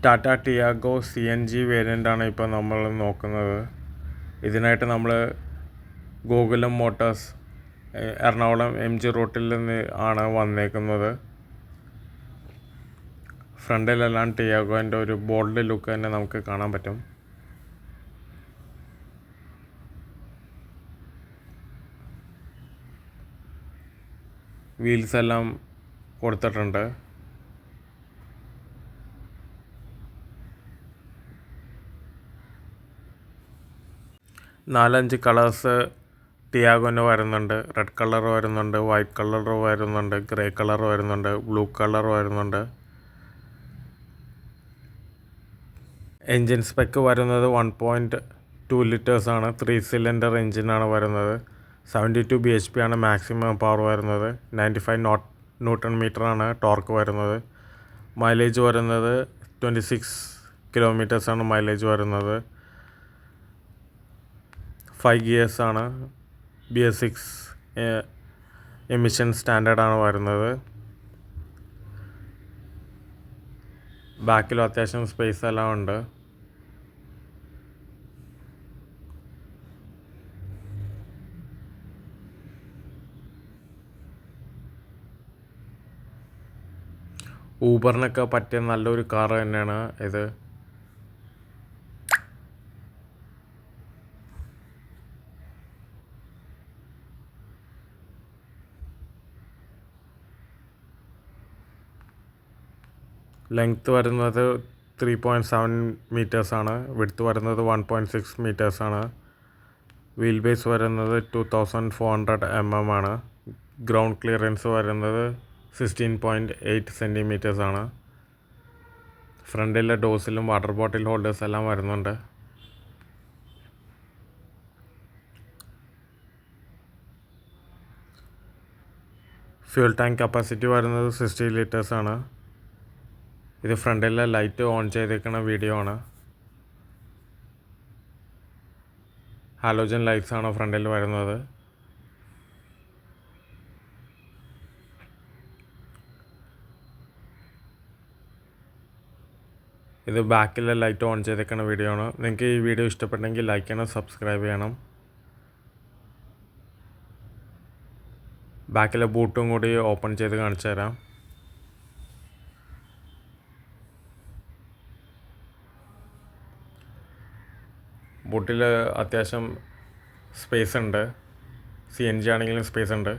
Tata Tiago CNG വേരിയൻ്റാണ് ഇപ്പോൾ നമ്മൾ നോക്കുന്നത്. ഇതിനായിട്ട് നമ്മൾ ഗോകുലം മോട്ടോഴ്സ് എറണാകുളം MG റൂട്ടിൽ നിന്ന് ആണ് വന്നേക്കുന്നത്. ഫ്രണ്ടിലെല്ലാം ടിയാഗോൻ്റെ ഒരു ബോൾഡ് ലുക്ക് തന്നെ നമുക്ക് കാണാൻ പറ്റും. വീൽസ് എല്ലാം കൊടുത്തിട്ടുണ്ട്. നാലഞ്ച് കളേഴ്സ് ടിയാഗോന് വരുന്നുണ്ട്. റെഡ് കളർ വരുന്നുണ്ട്, വൈറ്റ് കളർ വരുന്നുണ്ട്, ഗ്രേ കളർ വരുന്നുണ്ട്, ബ്ലൂ കളർ വരുന്നുണ്ട്. എൻജിൻ സ്പെക്ക് വരുന്നത് 1.2 ലിറ്റേഴ്സാണ്. 3 സിലിണ്ടർ എൻജിനാണ് വരുന്നത്. 72 bhp ആണ് മാക്സിമം പവർ വരുന്നത്. 95 ന്യൂട്ടൺ മീറ്ററാണ് ടോർക്ക് വരുന്നത്. മൈലേജ് വരുന്നത് 26 കിലോമീറ്റേഴ്സാണ് മൈലേജ് വരുന്നത്. 5 ഗിയേഴ്സാണ്. BS6 എമിഷൻ സ്റ്റാൻഡേർഡാണ് വരുന്നത്. ബാക്കിലും അത്യാവശ്യം സ്പേസ് എല്ലാം ഉണ്ട്. ഊബറിനൊക്കെ പറ്റിയ നല്ലൊരു കാർ തന്നെയാണ് ഇത്. ലെങ്ത്ത് വരുന്നത് 3.7 മീറ്റേഴ്സാണ്. വിഡ്ത്ത് വരുന്നത് 1.6 മീറ്റേഴ്സാണ്. വീൽ ബേസ് വരുന്നത് 2400 mm ആണ്. ഗ്രൗണ്ട് ക്ലിയറൻസ് വരുന്നത് 16.8 സെൻറ്റിമീറ്റേഴ്സാണ്. ഫ്രണ്ടിലെ ഡോസിലും വാട്ടർ ബോട്ടിൽ ഹോൾഡേഴ്സ് എല്ലാം വരുന്നുണ്ട്. ഫ്യൂൽ ടാങ്ക് കപ്പാസിറ്റി വരുന്നത് 60 ലിറ്റേഴ്സാണ്. ഇത് ഫ്രണ്ടിലെ ലൈറ്റ് ഓൺ ചെയ്തേക്കുന്ന വീഡിയോ ആണ്. ഹാലോജൻ ലൈറ്റ്സ് ആണ് ഫ്രണ്ടിൽ വരുന്നത്. ഇത് ബാക്കിലെ ലൈറ്റ് ഓൺ ചെയ്തേക്കുന്ന വീഡിയോ ആണ്. നിങ്ങൾക്ക് ഈ വീഡിയോ ഇഷ്ടപ്പെട്ടെങ്കിൽ ലൈക്ക് ചെയ്യണം, സബ്സ്ക്രൈബ് ചെയ്യണം. ബാക്കിലെ ബൂട്ടും കൂടി ഓപ്പൺ ചെയ്ത് കാണിച്ചു തരാം. ബൂട്ടിൽ അത്യാവശ്യം സ്പേസ് ഉണ്ട്. CNG ആണെങ്കിലും സ്പേസ് ഉണ്ട്.